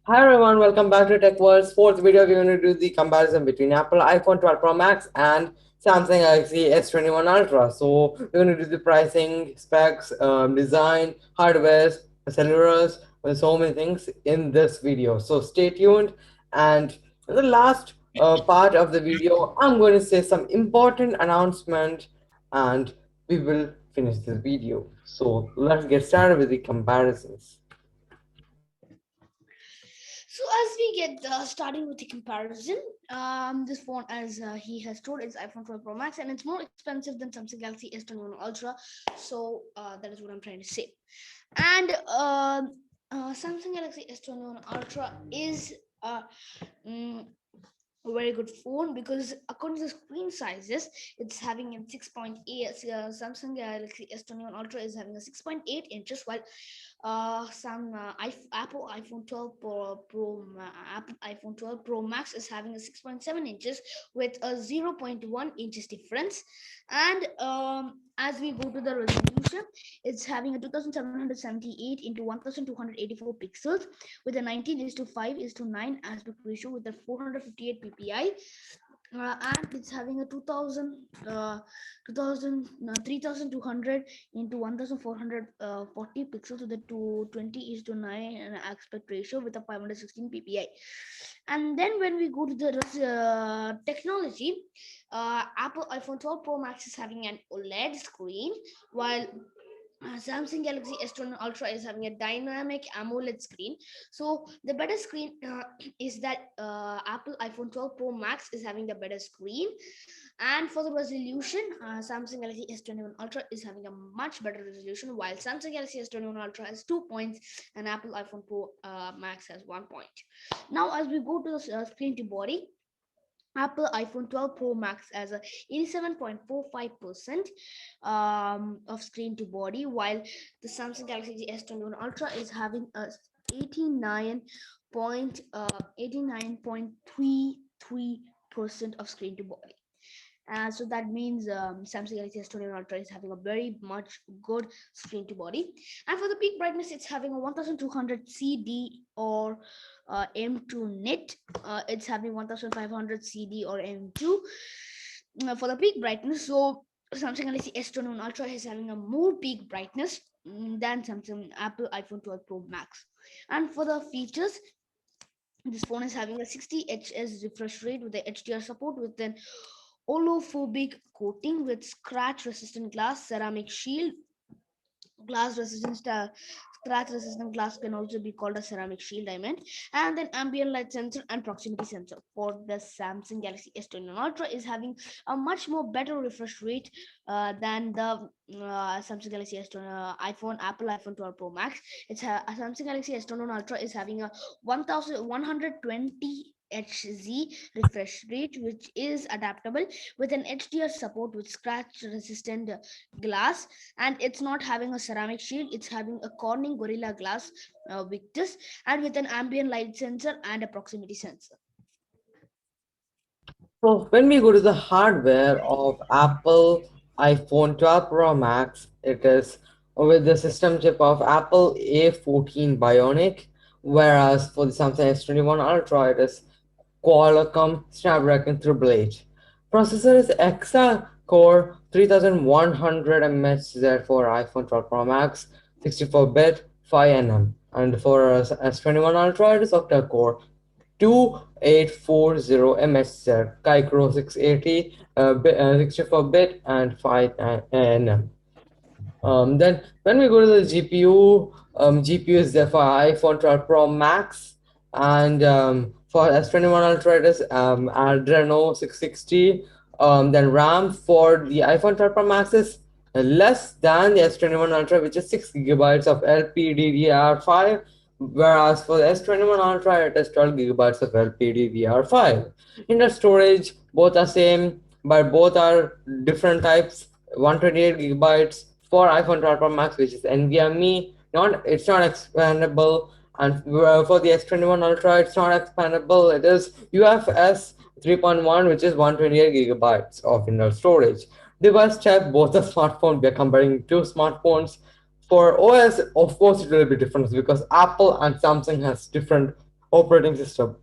Hi everyone, welcome back to Tech World's fourth video. We're going to do the comparison between Apple iPhone 12 Pro Max and Samsung Galaxy S21 Ultra. So we're going to do the pricing, specs, design, hardware, accelerators, so many things in this video. So stay tuned. And in the last part of the video, I'm going to say some important announcement, and we will finish this video. So let's get started with the comparisons. So as we get starting with the comparison, this phone, as he has told, is iPhone 12 Pro Max, and it's more expensive than Samsung Galaxy S21 Ultra. So that is what I'm trying to say. And Samsung Galaxy S21 Ultra is mm, a very good phone because according to the screen sizes, it's having a 6.8. Samsung Galaxy S21 Ultra is having a 6.8 inches, while some Apple iPhone 12 Apple iPhone 12 Pro Max is having a 6.7 inches with a zero point 0.1 inches difference. And as we go to the resolution, it's having a 2778 into 1284 pixels with a 19 is to 5 is to 9 aspect ratio with a 458 ppi, and it's having a 3200 into 1440 pixels with a 220 is to 9 aspect ratio with a 516 ppi. And then when we go to the technology, Apple iPhone 12 Pro Max is having an OLED screen, while Samsung Galaxy S21 Ultra is having a dynamic AMOLED screen. So the better screen is that Apple iPhone 12 Pro Max is having the better screen. And for the resolution, Samsung Galaxy S21 Ultra is having a much better resolution, while Samsung Galaxy S21 Ultra has 2 points and Apple iPhone Pro Max has 1 point. Now, as we go to the screen to body, Apple iPhone 12 Pro Max has a 87.45% of screen to body, while the Samsung Galaxy S21 Ultra is having a 89.33% of screen to body. So that means Samsung Galaxy S21 Ultra is having a very much good screen to body. And for the peak brightness, it's having a 1200 CD or M2 nit. It's having 1500 CD or M2 for the peak brightness. So Samsung Galaxy S21 Ultra is having a more peak brightness than Samsung Apple iPhone 12 Pro Max. And for the features, this phone is having a 60 Hz refresh rate with the HDR support with an olophobic coating with scratch resistant glass, ceramic shield, glass resistant scratch resistant glass can also be called a ceramic shield, I meant. And then ambient light sensor and proximity sensor for the Samsung Galaxy S21 Ultra is having a much more better refresh rate than the Samsung Galaxy S20 iPhone Apple iPhone 12 Pro Max. A Samsung Galaxy S21 Ultra is having a 1120 HZ refresh rate, which is adaptable with an HDR support with scratch resistant glass, and it's not having a ceramic shield, it's having a Corning Gorilla Glass Victus, and with an ambient light sensor and a proximity sensor. So when we go to the hardware of Apple iPhone 12 Pro Max, it is with the system chip of Apple A14 Bionic, whereas for the Samsung S21 Ultra, it is Qualcomm Snapdragon 888. Processor is Exa Core 3100 MHz for iPhone 12 Pro Max, 64-bit 5nm, and for S21 Ultra, it is octa core 2840 MHz, Kicro 680, 64-bit and 5nm. Then when we go to the GPU, GPU is there for iPhone 12 Pro Max, and for S21 Ultra it is Adreno 660. Then RAM for the iPhone 12 Pro Max is less than the S21 Ultra, which is 6 GB of LPDDR5, whereas for the S21 Ultra it is 12 GB of LPDDR5. In the storage, both are same, but both are different types. 128 GB for iPhone 12 Pro Max, which is NVMe. Not it's not expandable, and for the S21 Ultra, it's not expandable. It is UFS 3.1, which is 128 GB of internal storage. Device type, both the smartphone. We are comparing two smartphones. For OS, of course, it will be different because Apple and Samsung has different operating system.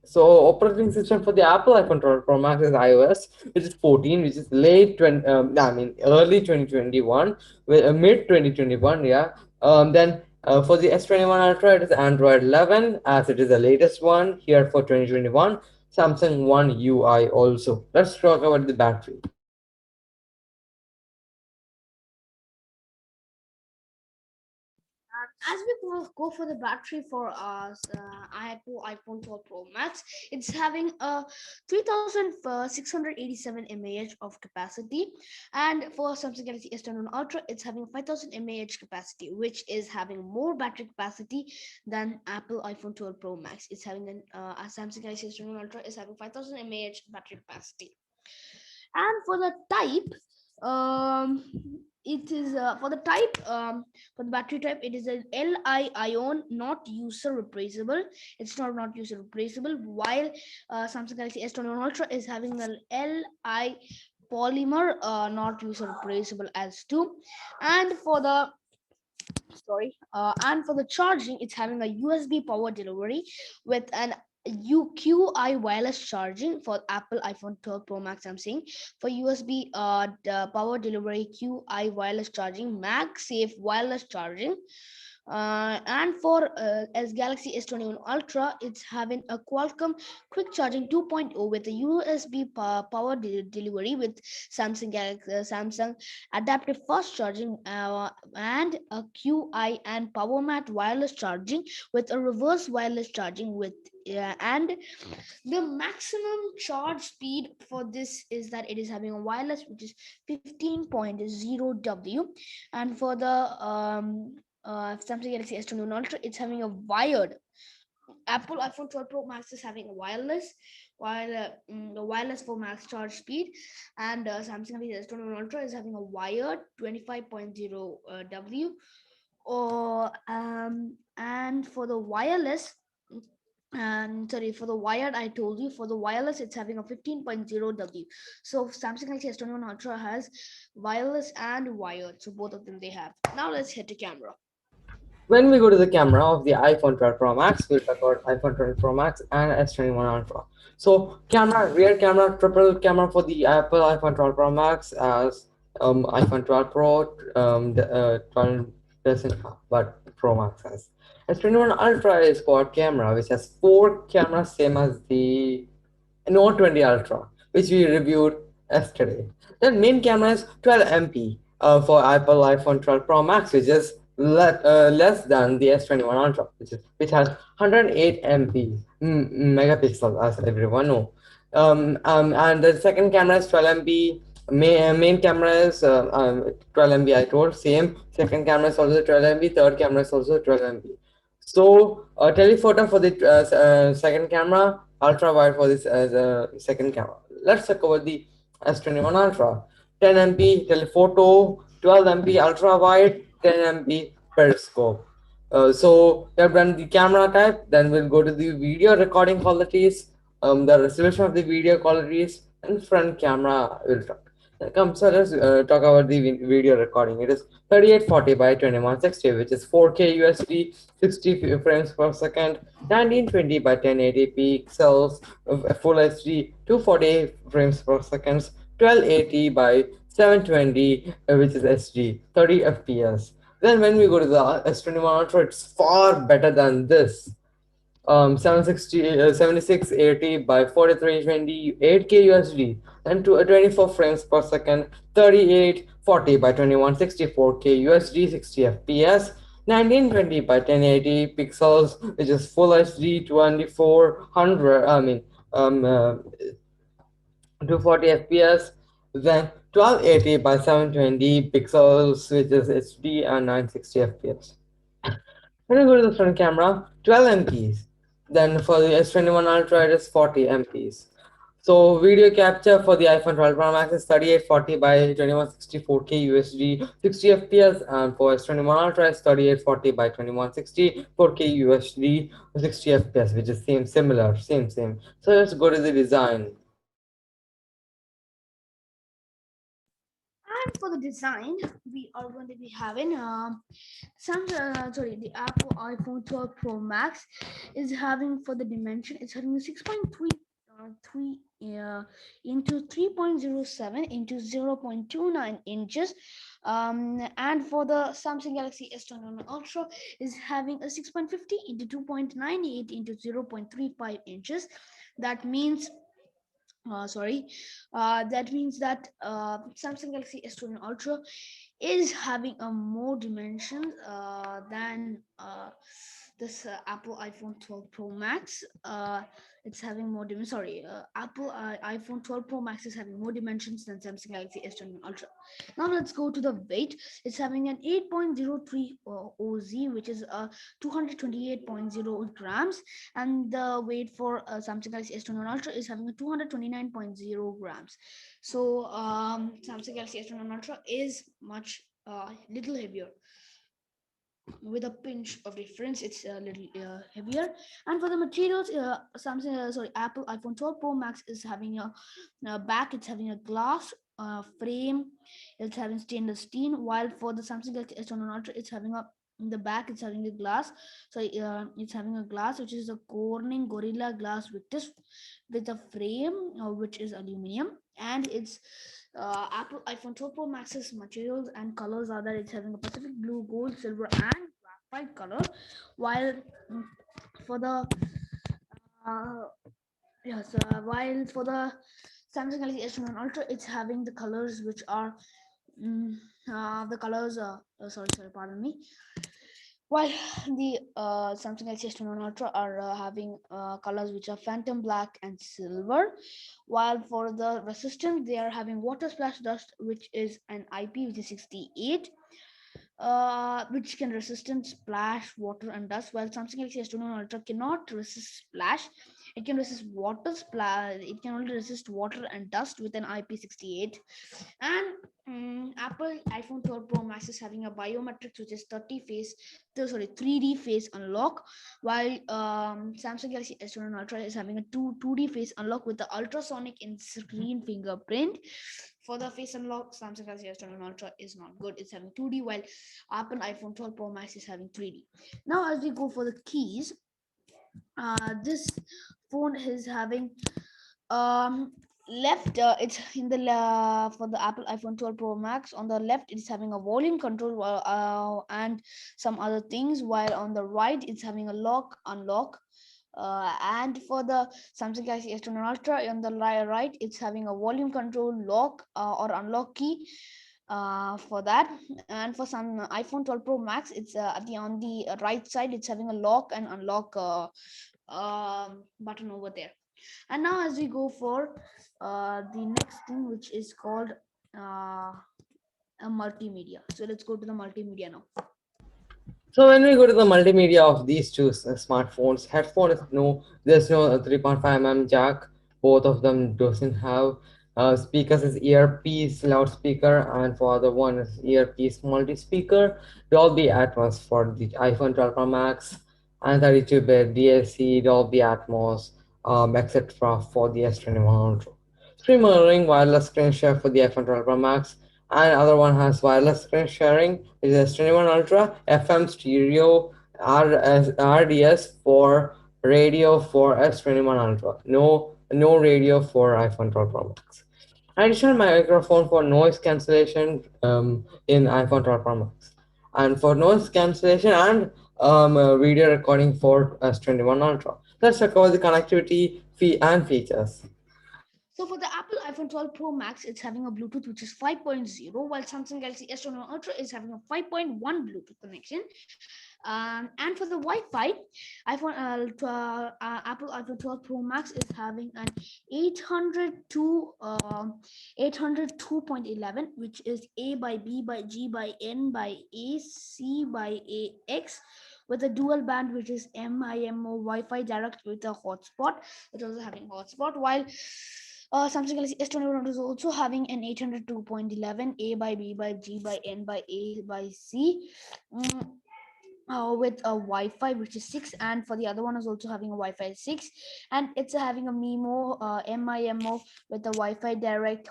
So operating system for the Apple iPhone 12 Pro Max is iOS, which is 14, which is late 20, I mean early 2021, mid 2021, yeah. Then for the S21 Ultra, it is Android 11, as it is the latest one here for 2021. Samsung One UI also. Let's talk about the battery. As we go for the battery for Apple iPhone 12 Pro Max, it's having a 3687 mAh of capacity, and for Samsung Galaxy S21 Ultra, it's having 5000 mAh capacity, which is having more battery capacity than Apple iPhone 12 Pro Max. It's having a Samsung Galaxy S21 Ultra is having 5000 mAh battery capacity. And for the type, it is for the type, for the battery type, it is an Li ion, not user replaceable. It's not user replaceable, while Samsung Galaxy S21 Ultra is having an Li polymer, not user replaceable as too. And for the and for the charging, it's having a USB power delivery with an UQI wireless charging for Apple iPhone 12 Pro Max. I'm saying for USB power delivery, QI wireless charging, MagSafe wireless charging, and for as Galaxy S21 Ultra, it's having a Qualcomm quick charging 2.0 with a USB power delivery with Samsung adaptive fast charging, and a QI and PowerMat wireless charging with a reverse wireless charging with and the maximum charge speed for this is that it is having a wireless which is 15.0 W, and for the Samsung Galaxy S21 Ultra, it's having a wired. Apple iPhone 12 Pro Max is having a wireless, while the wireless for max charge speed, and Samsung Galaxy S21 Ultra is having a wired 25.0 W. Or and for the wireless, and sorry, for the wired, I told you for the wireless, it's having a 15.0 W. So Samsung Galaxy S21 Ultra has wireless and wired, so both of them they have. Now let's head to camera. When we go to the camera of the iPhone 12 Pro Max, we'll talk about iPhone 12 Pro Max and S21 Ultra. So, camera, rear camera, triple camera for the Apple iPhone 12 Pro Max, as iPhone 12 Pro 12 doesn't have, but Pro Max has. S21 Ultra is quad camera, which has four cameras, same as the Note 20 Ultra, which we reviewed yesterday. The main camera is 12 MP for Apple iPhone 12 Pro Max, which is less than the S21 Ultra, which has 108 MP megapixels, as everyone know. And the second camera is 12 MP. Main camera is 12 MP. I told same. Second camera is also 12 MP. Third camera is also 12 MP. So telephoto for the second camera, ultra wide for this as a second camera. Let's talk about the S21 Ultra. 10 MP telephoto, 12 MP ultra wide, 10 MP periscope. So we have done the camera type. Then we'll go to the video recording qualities, the resolution of the video qualities, and front camera will talk. Come, so let's talk about the video recording. It is 3840 by 2160, which is 4K UHD, 60 frames per second, 1920 by 1080 pixels, Full HD, 240 frames per second, 1280 by 720, which is HD, 30 FPS. Then when we go to the S21 Ultra, it's far better than this. 7680 by 4320, 8K USD, and 24 frames per second, 3840 by 2164K USD, 60 FPS, 1920 by 1080 pixels, which is full HD, 2400, 240 FPS, then 1280 by 720 pixels, which is HD, and 960 FPS. When you go to the front camera, 12 MPs. Then for the S21 Ultra, it is 40 MPs. So video capture for the iPhone 12 Pro Max is 3840 by 2160 4K UHD 60 FPS, and for S21 Ultra is 3840 by 2160 4K UHD 60 FPS, which is same. So let's go to the design. And for the design, we are going to be having the Apple iPhone 12 Pro Max is having, for the dimension, it's having a 6.3 3 into 3.07 into 0.29 inches, and for the Samsung Galaxy S21 Ultra is having a 6.50 into 2.98 into 0.35 inches. That means that means that Samsung Galaxy S21 Ultra is having a more dimensions than this Apple iPhone 12 Pro Max. It's having more dimensions. Apple iPhone 12 Pro Max is having more dimensions than Samsung Galaxy S21 Ultra. Now let's go to the weight. It's having an 8.03 OZ, which is 228.0 grams, and the weight for Samsung Galaxy S21 Ultra is having a 229.0 grams. So Samsung Galaxy S21 Ultra is much little heavier. With a pinch of difference, it's a little heavier. And for the materials, Apple iPhone 12 Pro Max is having a back, it's having a glass frame, it's having stainless steel, while for the Samsung Galaxy S21 Ultra, it's having a, in the back it's having a glass. So it's having a glass which is a Corning Gorilla Glass Victus with a frame which is aluminum. And it's Apple iPhone 12 Pro Max's materials and colors are that it's having a Pacific blue, gold, silver, and graphite color. While for the uh, while for the Samsung Galaxy S21 Ultra, it's having the colors which are the colors. Pardon me. While the Samsung Galaxy S21 Ultra are having colors which are phantom black and silver, while for the resistance they are having water splash dust, which is an IP which is 68, which can resistant splash, water, and dust. While Samsung Galaxy S21 Ultra cannot resist splash, it can resist water splash. It can only resist water and dust with an IP68. And Apple iPhone 12 Pro Max is having a biometrics which is 3D face unlock, while Samsung Galaxy S21 Ultra is having a 2D face unlock with the ultrasonic in-screen fingerprint. For the face unlock, Samsung Galaxy S21 Ultra is not good. It's having 2D, while Apple iPhone 12 Pro Max is having 3D. Now, as we go for the keys, this phone is having left it's in the for the Apple iPhone 12 Pro Max, on the left it's having a volume control and some other things, while on the right it's having a lock unlock. And for the Samsung Galaxy S21 Ultra, on the right it's having a volume control, lock or unlock key for that. And for some iPhone 12 Pro Max, it's at the on the right side it's having a lock and unlock button over there. And now as we go for the next thing, which is called a multimedia. So let's go to the multimedia now. So when we go to the multimedia of these two smartphones, headphone is no, there's no 3.5 mm jack. Both of them doesn't have speakers is earpiece loudspeaker, and for the one is earpiece multi-speaker. Dolby Atmos for the iPhone 12 Pro Max, and 32-bit DAC, Dolby Atmos, etc. for the S21 Ultra. Streaming wireless screen share for the iPhone 12 Pro Max, and other one has wireless screen sharing, which is S21 Ultra, FM stereo, RDS for radio for S21 Ultra. No radio for iPhone 12 Pro Max. Additional microphone for noise cancellation in iPhone 12 Pro Max, and for noise cancellation and video recording for S21 Ultra. Let's talk about the connectivity fee and features. So for the Apple iPhone 12 Pro Max, it's having a Bluetooth which is 5.0, while Samsung Galaxy S21 Ultra is having a 5.1 Bluetooth connection. And for the Wi-Fi, Apple iPhone 12 Pro Max is having an 802.11, which is A by B by G by N by A C by AX, with a dual band which is MIMO Wi-Fi direct with a hotspot. It's also having hotspot, while Samsung Galaxy S21 is also having an 802.11 A by B by G by N by A by C. with a Wi-Fi which is 6, and for the other one is also having a Wi-Fi 6, and it's having a MIMO with a Wi-Fi direct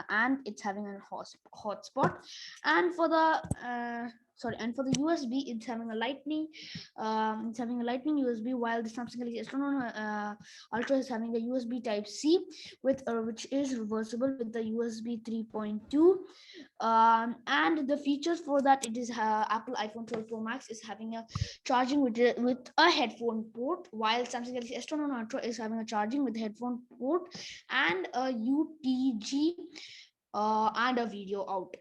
and it's having a hotspot. And for the and for the USB, it's having a lightning USB, while the Samsung Galaxy S21 Ultra is having a USB Type C with which is reversible with the USB 3.2. And the features for that, it is Apple iPhone 12 Pro Max is having a charging with a headphone port, while Samsung Galaxy S21 Ultra is having a charging with headphone port and a UTG and a video out.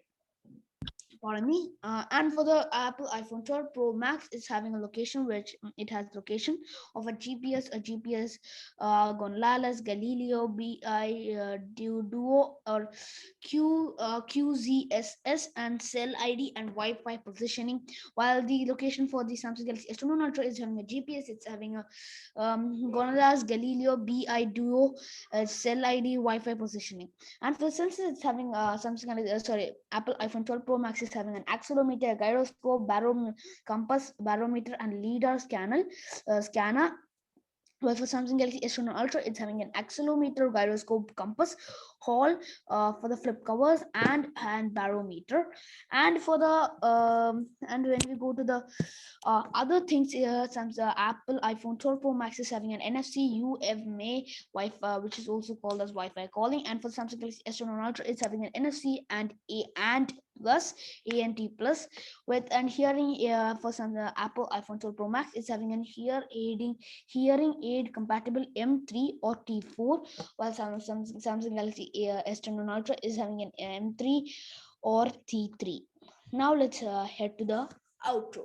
Pardon me. And for the Apple iPhone 12 Pro Max, it's having a location which it has location of a GPS, Gonzales, Galileo, BI, Duo, or QZSS, and Cell ID and Wi-Fi positioning. While the location for the Samsung Galaxy S21 Ultra is having a GPS, it's having a Gonzales, Galileo, BI, Duo, Cell ID, Wi-Fi positioning. And for the sensors, it's having Apple iPhone 12 Pro Max is having an accelerometer, gyroscope, compass, barometer, and LiDAR scanner. While for Samsung Galaxy S21 Ultra, it's having an accelerometer, gyroscope, compass, hall for the flip covers, and barometer. And for the and when we go to the other things, Apple iPhone 12 Pro Max is having an NFC UFMA Wi-Fi, which is also called as Wi-Fi calling. And for Samsung Galaxy S21 Ultra, it's having an NFC and plus ANT plus with and hearing for some Apple iPhone 12 Pro Max, it's having an hearing aid compatible M3 or T4, while Samsung Galaxy S21 Ultra is having an M3 or T3. Now let's head to the outro.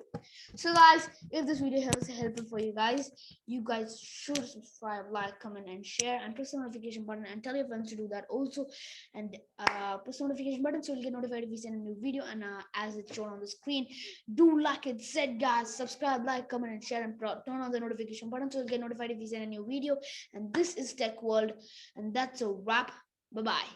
So guys, if this video was helpful for you guys should subscribe, like, comment, and share, and press the notification button, and tell your friends to do that also. And press the notification button so you'll get notified if we send a new video. And as it's shown on the screen, do like it said, guys. Subscribe, like, comment, and share, and turn on the notification button so you'll get notified if we send a new video. And this is Tech World, and that's a wrap. Bye bye.